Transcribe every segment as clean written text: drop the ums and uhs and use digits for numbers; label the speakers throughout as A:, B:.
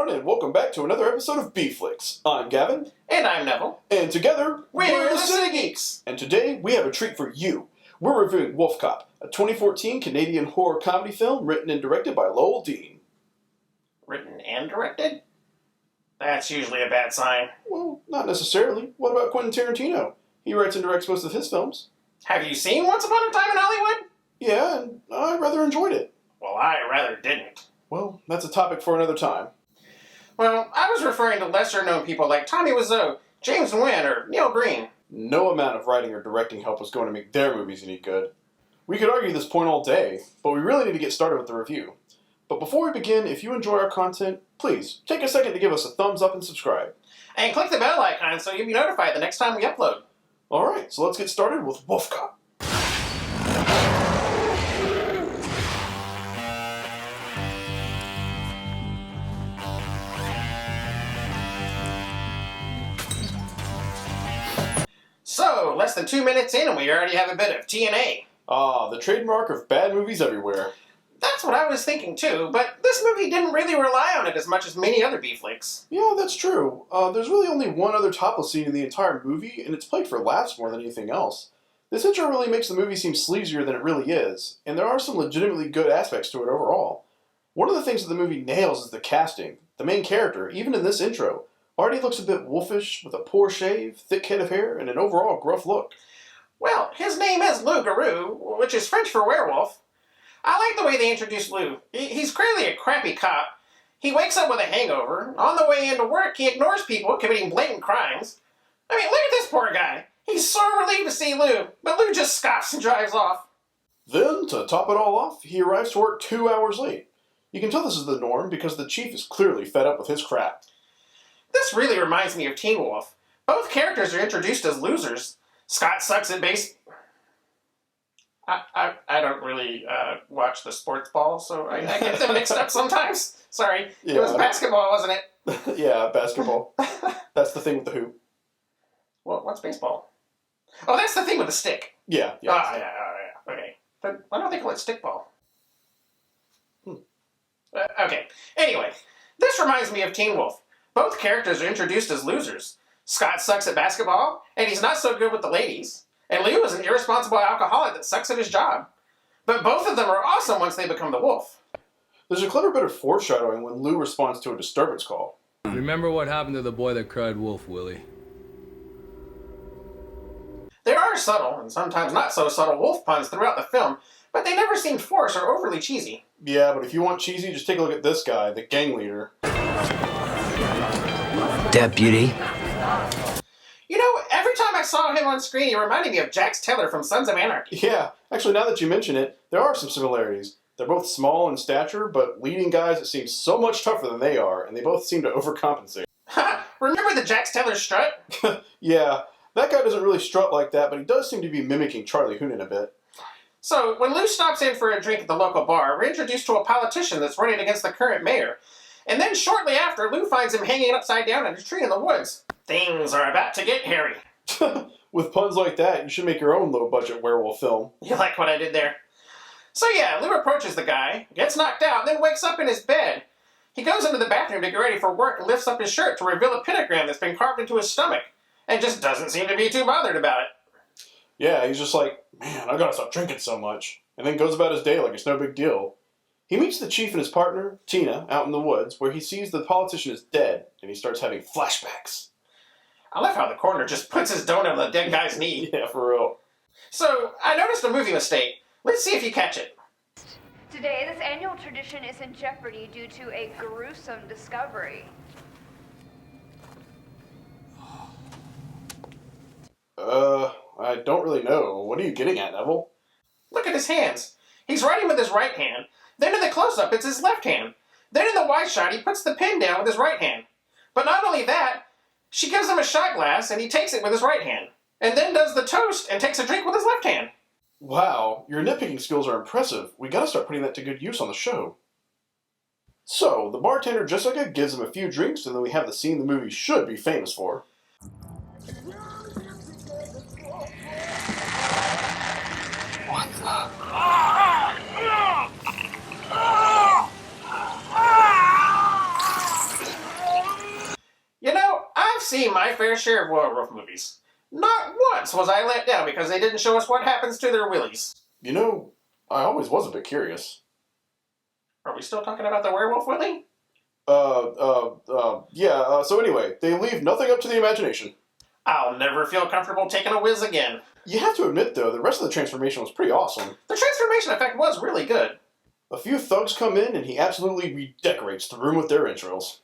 A: everyone, and welcome back to another episode of B-Flicks. I'm Gavin.
B: And I'm Neville.
A: And together,
B: we're the Cine Geeks.
A: And today, we have a treat for you. We're reviewing WolfCop, a 2014 Canadian horror comedy film written and directed by Lowell Dean.
B: Written and directed? That's usually a bad sign.
A: Well, not necessarily. What about Quentin Tarantino? He writes and directs most of his films.
B: Have you seen Once Upon a Time in Hollywood?
A: Yeah, and I rather enjoyed it.
B: Well, I rather didn't.
A: Well, that's a topic for another time.
B: Well, I was referring to lesser-known people like Tommy Wiseau, James Nguyen, or Neil Breen.
A: No amount of writing or directing help was going to make their movies any good. We could argue this point all day, but we really need to get started with the review. But before we begin, if you enjoy our content, please take a second to give us a thumbs up and subscribe.
B: And click the bell icon so you'll be notified the next time we upload.
A: Alright, so let's get started with WolfCop.
B: So, less than 2 minutes in and we already have a bit of TNA.
A: Ah, the trademark of bad movies everywhere.
B: That's what I was thinking too, but this movie didn't really rely on it as much as many other B-flicks.
A: Yeah, that's true. There's really only one other topless scene in the entire movie, and it's played for laughs more than anything else. This intro really makes the movie seem sleazier than it really is, and there are some legitimately good aspects to it overall. One of the things that the movie nails is the casting. The main character, even in this intro, already looks a bit wolfish, with a poor shave, thick head of hair, and an overall gruff look.
B: Well, his name is Lou Garou, which is French for werewolf. I like the way they introduced Lou. He's clearly a crappy cop. He wakes up with a hangover. On the way into work, he ignores people committing blatant crimes. I mean, look at this poor guy. He's so relieved to see Lou, but Lou just scoffs and drives off.
A: Then, to top it all off, he arrives to work 2 hours late. You can tell this is the norm because the chief is clearly fed up with his crap.
B: This really reminds me of Teen Wolf. Both characters are introduced as losers. Scott sucks at base... I don't really watch the sports ball, so I get them mixed up sometimes. Sorry. Yeah. It was basketball, wasn't it?
A: Yeah, basketball. That's the thing with the hoop.
B: Well, what's baseball? Oh, that's the thing with the stick.
A: Yeah.
B: Yeah. Okay. But why don't they call it stickball? Okay. Anyway, this reminds me of Teen Wolf. Both characters are introduced as losers. Scott sucks at basketball, and he's not so good with the ladies. And Lou is an irresponsible alcoholic that sucks at his job. But both of them are awesome once they become the wolf.
A: There's a clever bit of foreshadowing when Lou responds to a disturbance call.
C: Remember what happened to the boy that cried wolf, Willie?
B: There are subtle, and sometimes not so subtle, wolf puns throughout the film, but they never seem forced or overly cheesy.
A: Yeah, but if you want cheesy, just take a look at this guy, the gang leader.
D: Deputy.
B: You know, every time I saw him on screen, he reminded me of Jax Teller from Sons of Anarchy.
A: Yeah, actually, now that you mention it, there are some similarities. They're both small in stature, but leading guys that seem so much tougher than they are, and they both seem to overcompensate.
B: Ha! Remember the Jax Teller strut?
A: Yeah, that guy doesn't really strut like that, but he does seem to be mimicking Charlie Hunnam a bit.
B: So, when Lou stops in for a drink at the local bar, we're introduced to a politician that's running against the current mayor. And then shortly after, Lou finds him hanging upside down in a tree in the woods. Things are about to get hairy.
A: With puns like that, you should make your own low-budget werewolf film.
B: You like what I did there? So yeah, Lou approaches the guy, gets knocked out, then wakes up in his bed. He goes into the bathroom to get ready for work and lifts up his shirt to reveal a pentagram that's been carved into his stomach, and just doesn't seem to be too bothered about it.
A: Yeah, he's just like, man, I gotta stop drinking so much. And then goes about his day like it's no big deal. He meets the chief and his partner, Tina, out in the woods, where he sees the politician is dead, and he starts having flashbacks.
B: I love how the coroner just puts his donut on the dead guy's knee.
A: Yeah, for real.
B: So, I noticed a movie mistake. Let's see if you catch it.
E: Today, this annual tradition is in jeopardy due to a gruesome discovery.
A: I don't really know. What are you getting at, Neville?
B: Look at his hands. He's writing with his right hand. Then in the close-up, it's his left hand. Then in the wide shot, he puts the pen down with his right hand. But not only that, she gives him a shot glass, and he takes it with his right hand. And then does the toast and takes a drink with his left hand.
A: Wow, your nitpicking skills are impressive. We gotta start putting that to good use on the show. So, the bartender Jessica gives him a few drinks, and then we have the scene the movie should be famous for.
D: What the?
B: seen my fair share of werewolf movies. Not once was I let down because they didn't show us what happens to their willies.
A: You know, I always was a bit curious.
B: Are we still talking about the werewolf willy?
A: Yeah, so anyway, they leave nothing up to the imagination.
B: I'll never feel comfortable taking a whiz again.
A: You have to admit, though, the rest of the transformation was pretty awesome.
B: The transformation effect was really good.
A: A few thugs come in, and he absolutely redecorates the room with their entrails.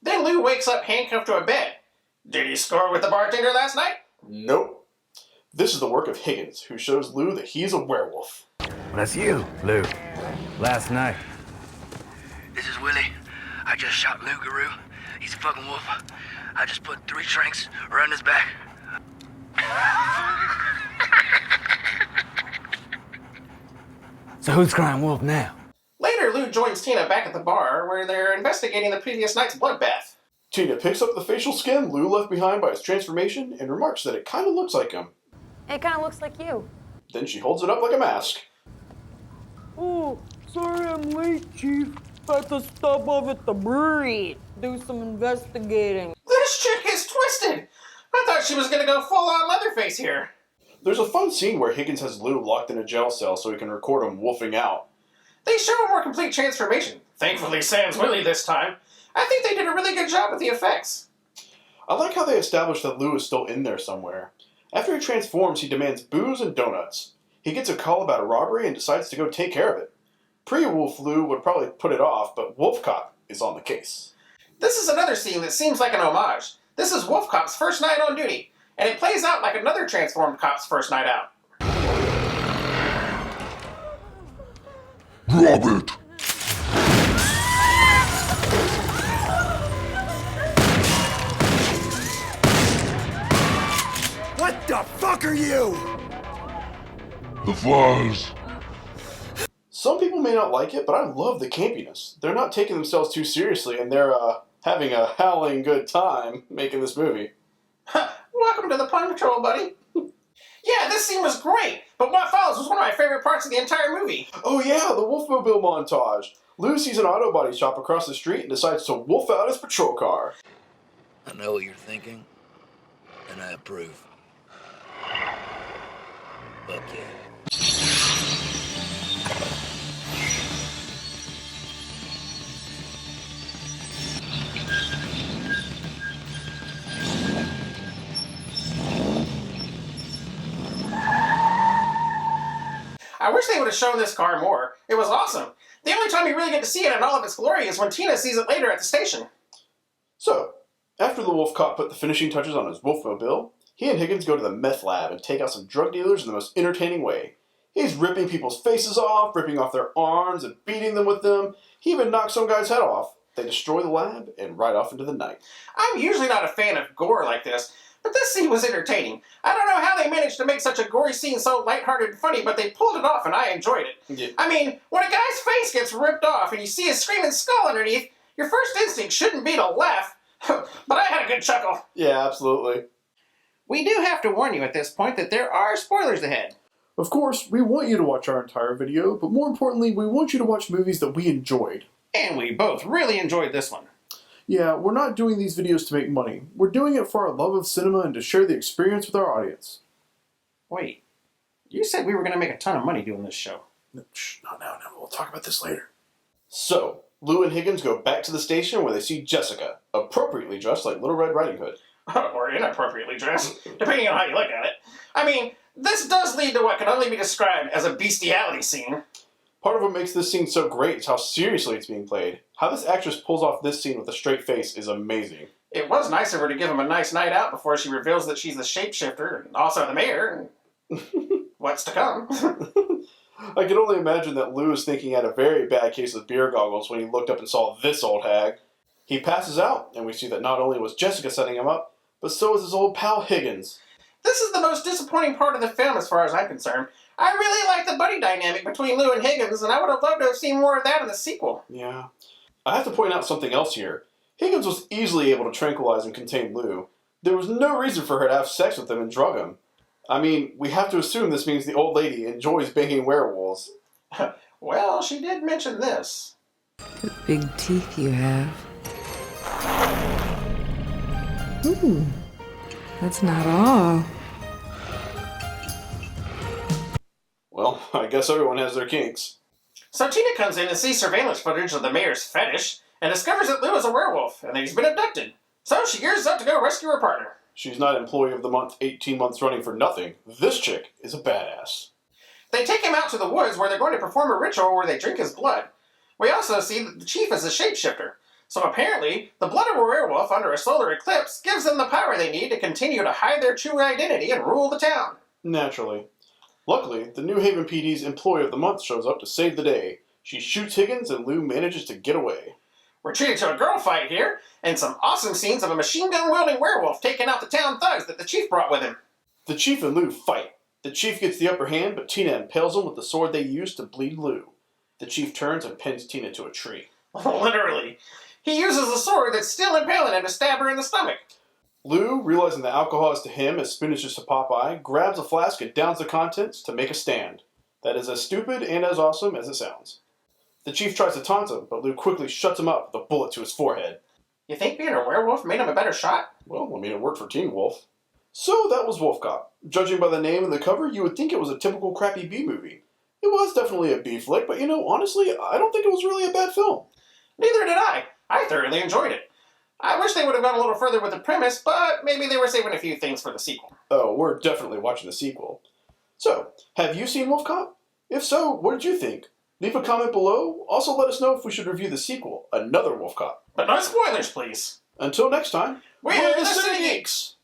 B: Then Lou wakes up handcuffed to a bed. Did he score with the bartender last night?
A: Nope. This is the work of Higgins, who shows Lou that he's a werewolf.
F: Well, that's you, Lou. Last night.
D: This is Willie. I just shot Lou Garou. He's a fucking wolf. I just put 3 tranks around his back.
F: So who's crying wolf now?
B: Later, Lou joins Tina back at the bar where they're investigating the previous night's bloodbath.
A: Tina picks up the facial skin Lou left behind by his transformation and remarks that it kind of looks like him.
G: It kind of looks like you.
A: Then she holds it up like a mask.
H: Oh, sorry I'm late, Chief. I had to stop off at the brewery, do some investigating.
B: This chick is twisted! I thought she was gonna go full-on Leatherface here.
A: There's a fun scene where Higgins has Lou locked in a jail cell so he can record him wolfing out.
B: They show a more complete transformation. Thankfully, sans Willie this time. I think they did a really good job with the effects.
A: I like how they established that Lou is still in there somewhere. After he transforms, he demands booze and donuts. He gets a call about a robbery and decides to go take care of it. Pre-Wolf Lou would probably put it off, but WolfCop is on the case.
B: This is another scene that seems like an homage. This is WolfCop's first night on duty, and it plays out like another transformed cop's first night out.
I: Drop it!
F: What the fuck are you?
I: The flies.
A: Some people may not like it, but I love the campiness. They're not taking themselves too seriously, and they're having a howling good time making this movie.
B: Welcome to the Pun Patrol, buddy. Yeah, this scene was great, but what follows was one of my favorite parts of the entire movie.
A: Oh yeah, the Wolfmobile montage. Lou sees an auto body shop across the street and decides to wolf out his patrol car.
D: I know what you're thinking, and I approve. Fuck yeah.
B: I wish they would have shown this car more. It was awesome. The only time you really get to see it in all of its glory is when Tina sees it later at the station.
A: So, after the Wolf Cop put the finishing touches on his Wolfmobile, he and Higgins go to the meth lab and take out some drug dealers in the most entertaining way. He's ripping people's faces off, ripping off their arms, and beating them with them. He even knocks some guy's head off. They destroy the lab and ride off into the night.
B: I'm usually not a fan of gore like this, but this scene was entertaining. I don't know how they managed to make such a gory scene so lighthearted and funny, but they pulled it off and I enjoyed it.
A: Yeah.
B: I mean, when a guy's face gets ripped off and you see his screaming skull underneath, your first instinct shouldn't be to laugh, but I had a good chuckle.
A: Yeah, absolutely.
B: We do have to warn you at this point that there are spoilers ahead.
A: Of course, we want you to watch our entire video, but more importantly, we want you to watch movies that we enjoyed.
B: And we both really enjoyed this one.
A: Yeah, we're not doing these videos to make money. We're doing it for our love of cinema and to share the experience with our audience.
B: Wait, you said we were going to make a ton of money doing this show.
A: Shh, not now, we'll talk about this later. So, Lou and Higgins go back to the station where they see Jessica, appropriately dressed like Little Red Riding Hood.
B: Or inappropriately dressed, depending on how you look at it. I mean, this does lead to what can only be described as a bestiality scene.
A: Part of what makes this scene so great is how seriously it's being played. How this actress pulls off this scene with a straight face is amazing.
B: It was nice of her to give him a nice night out before she reveals that she's the shapeshifter and also the mayor. And what's to come?
A: I can only imagine that Lou is thinking he had a very bad case of beer goggles when he looked up and saw this old hag. He passes out, and we see that not only was Jessica setting him up, but so was his old pal Higgins.
B: This is the most disappointing part of the film as far as I'm concerned. I really like the buddy dynamic between Lou and Higgins, and I would have loved to have seen more of that in the sequel.
A: Yeah. I have to point out something else here. Higgins was easily able to tranquilize and contain Lou. There was no reason for her to have sex with him and drug him. I mean, we have to assume this means the old lady enjoys banging werewolves.
B: Well, she did mention this.
H: The big teeth you have. Ooh, that's not all.
A: Well, I guess everyone has their kinks.
B: So Tina comes in and sees surveillance footage of the mayor's fetish and discovers that Lou is a werewolf and that he's been abducted. So she gears up to go rescue her partner.
A: She's not Employee of the Month 18 months running for nothing. This chick is a badass.
B: They take him out to the woods where they're going to perform a ritual where they drink his blood. We also see that the chief is a shapeshifter. So apparently, the blood of a werewolf under a solar eclipse gives them the power they need to continue to hide their true identity and rule the town.
A: Naturally. Luckily, the New Haven PD's Employee of the Month shows up to save the day. She shoots Higgins and Lou manages to get away.
B: We're treated to a girl fight here, and some awesome scenes of a machine gun wielding werewolf taking out the town thugs that the chief brought with him.
A: The chief and Lou fight. The chief gets the upper hand, but Tina impales him with the sword they used to bleed Lou. The chief turns and pins Tina to a tree.
B: Literally. He uses a sword that's still impaling him to stab her in the stomach.
A: Lou, realizing that alcohol is to him as spinach is to Popeye, grabs a flask and downs the contents to make a stand. That is as stupid and as awesome as it sounds. The chief tries to taunt him, but Lou quickly shuts him up with a bullet to his forehead.
B: You think being a werewolf made him a better shot?
A: Well, I mean, it worked for Teen Wolf. So that was WolfCop. Judging by the name and the cover, you would think it was a typical crappy B movie. It was definitely a B flick, but honestly, I don't think it was really a bad film.
B: Neither did I. I thoroughly enjoyed it. I wish they would have gone a little further with the premise, but maybe they were saving a few things for the sequel.
A: Oh, we're definitely watching the sequel. So, have you seen WolfCop? If so, what did you think? Leave a comment below. Also, let us know if we should review the sequel, another WolfCop.
B: But no spoilers, please.
A: Until next time,
B: we're the Cine Geeks!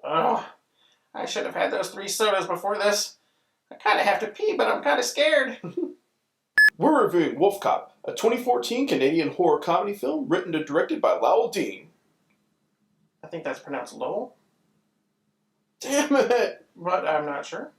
B: Oh, I should have had those 3 sodas before this. I kind of have to pee, but I'm kind of scared.
A: We're reviewing WolfCop, a 2014 Canadian horror comedy film written and directed by Lowell Dean.
B: I think that's pronounced Lowell.
A: Damn it!
B: But I'm not sure.